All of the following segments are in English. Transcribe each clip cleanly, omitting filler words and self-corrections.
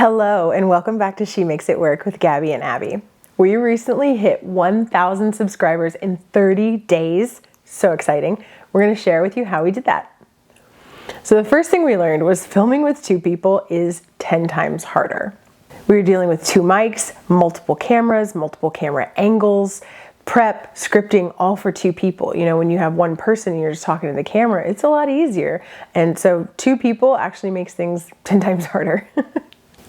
Hello and welcome back to She Makes It Work with Gabby and Abby. We recently hit 1,000 subscribers in 30 days. So exciting. We're going to share with you how we did that. So the first thing we learned was filming with two people is 10 times harder. We were dealing with two mics, multiple cameras, multiple camera angles, prep, scripting, all for two people. You know, when you have one person and you're just talking to the camera, it's a lot easier. And so two people actually makes things 10 times harder.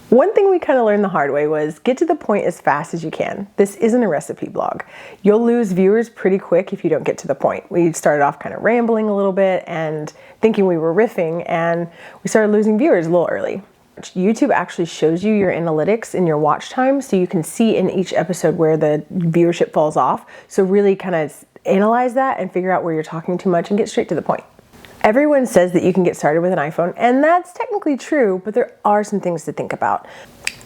One thing we kind of learned the hard way was get to the point as fast as you can. This isn't a recipe blog. You'll lose viewers pretty quick if you don't get to the point. We started off kind of rambling a little bit and thinking we were riffing, and we started losing viewers a little early. YouTube actually shows you your analytics and your watch time, so you can see in each episode where the viewership falls off. So really kind of analyze that and figure out where you're talking too much and get straight to the point. Everyone says that you can get started with an iPhone, and that's technically true, but there are some things to think about.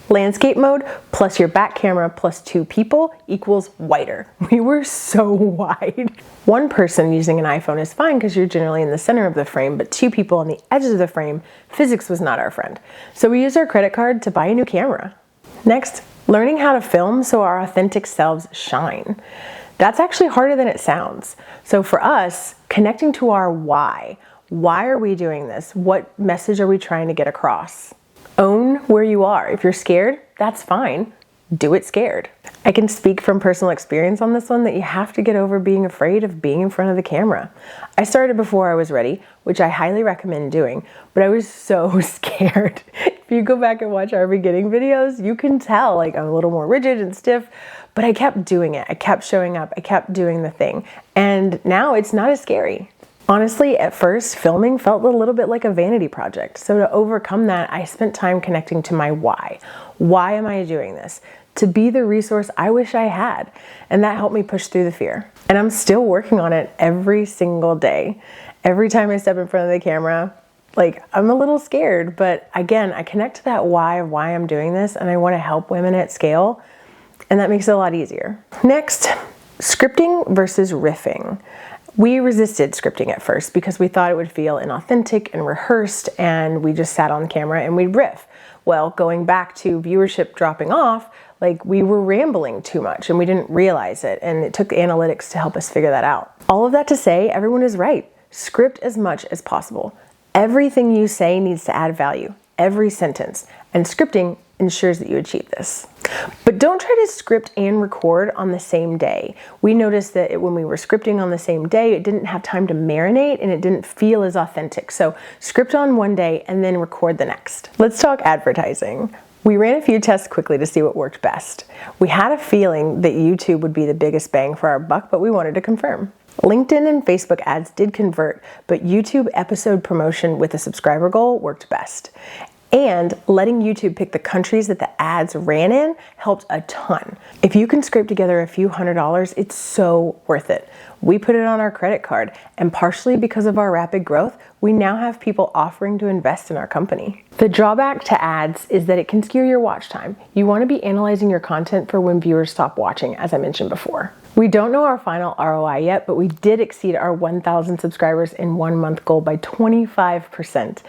Landscape mode plus your back camera plus two people equals wider. We were so wide. One person using an iPhone is fine because you're generally in the center of the frame, but two people on the edges of the frame, physics was not our friend. So we used our credit card to buy a new camera. Next, learning how to film so our authentic selves shine. That's actually harder than it sounds. So for us, connecting to our why. Why are we doing this? What message are we trying to get across? Own where you are. If you're scared, that's fine. Do it scared. I can speak from personal experience on this one that you have to get over being afraid of being in front of the camera. I started before I was ready, which I highly recommend doing, but I was so scared. If you go back and watch our beginning videos, you can tell like I'm a little more rigid and stiff, but I kept doing it. I kept showing up. I kept doing the thing. And now it's not as scary. Honestly, at first, filming felt a little bit like a vanity project. So to overcome that, I spent time connecting to my why. Why am I doing this? To be the resource I wish I had. And that helped me push through the fear. And I'm still working on it every single day. Every time I step in front of the camera, like I'm a little scared, but again, I connect to that why of why I'm doing this, and I want to help women at scale. And that makes it a lot easier. Next, scripting versus riffing. We resisted scripting at first because we thought it would feel inauthentic and rehearsed, and we just sat on camera and we'd riff. Well, going back to viewership dropping off, like we were rambling too much and we didn't realize it, and it took analytics to help us figure that out. All of that to say, everyone is right. Script as much as possible. Everything you say needs to add value, every sentence, and scripting ensures that you achieve this. But don't try to script and record on the same day. We noticed that when we were scripting on the same day, it didn't have time to marinate and it didn't feel as authentic. So script on one day and then record the next. Let's talk advertising. We ran a few tests quickly to see what worked best. We had a feeling that YouTube would be the biggest bang for our buck, but we wanted to confirm. LinkedIn and Facebook ads did convert, but YouTube episode promotion with a subscriber goal worked best. And letting YouTube pick the countries that the ads ran in helped a ton. If you can scrape together a few $100s, it's so worth it. We put it on our credit card, and partially because of our rapid growth, we now have people offering to invest in our company. The drawback to ads is that it can skew your watch time. You want to be analyzing your content for when viewers stop watching, as I mentioned before. We don't know our final ROI yet, but we did exceed our 1,000 subscribers in 1 month goal by 25%.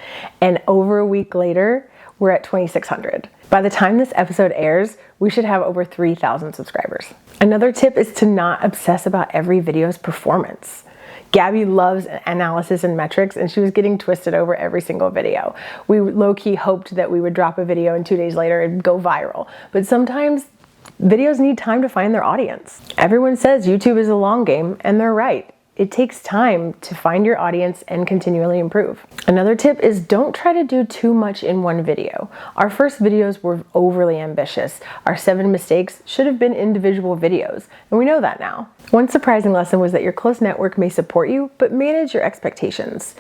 And over a week later, we're at 2,600. By the time this episode airs, we should have over 3,000 subscribers. Another tip is to not obsess about every video's performance. Gabby loves analysis and metrics, and she was getting twisted over every single video. We low-key hoped that we would drop a video and 2 days later it'd go viral. But sometimes videos need time to find their audience. Everyone says YouTube is a long game, and they're right. It takes time to find your audience and continually improve. Another tip is don't try to do too much in one video. Our first videos were overly ambitious. Our 7 mistakes should have been individual videos, and we know that now. One surprising lesson was that your close network may support you, but manage your expectations.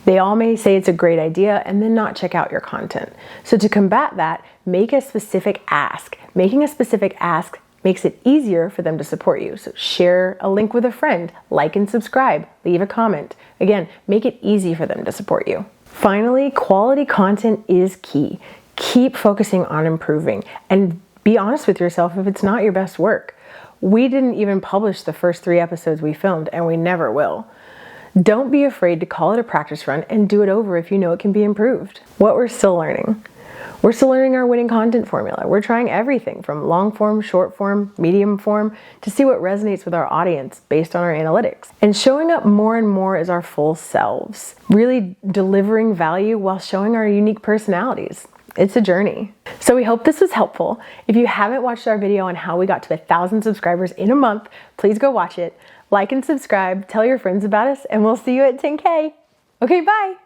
They all may say it's a great idea and then not check out your content. So to combat that, make a specific ask. Making a specific ask makes it easier for them to support you. So share a link with a friend, like and subscribe, leave a comment. Again, make it easy for them to support you. Finally, quality content is key. Keep focusing on improving and be honest with yourself if it's not your best work. We didn't even publish the first 3 episodes we filmed, and we never will. Don't be afraid to call it a practice run and do it over if you know it can be improved. What we're still learning. We're still learning our winning content formula. We're trying everything from long form, short form, medium form to see what resonates with our audience based on our analytics. And showing up more and more as our full selves, really delivering value while showing our unique personalities. It's a journey. So we hope this was helpful. If you haven't watched our video on how we got to 1,000 subscribers in a month, please go watch it. Like and subscribe, tell your friends about us, and we'll see you at 10K. Okay, bye.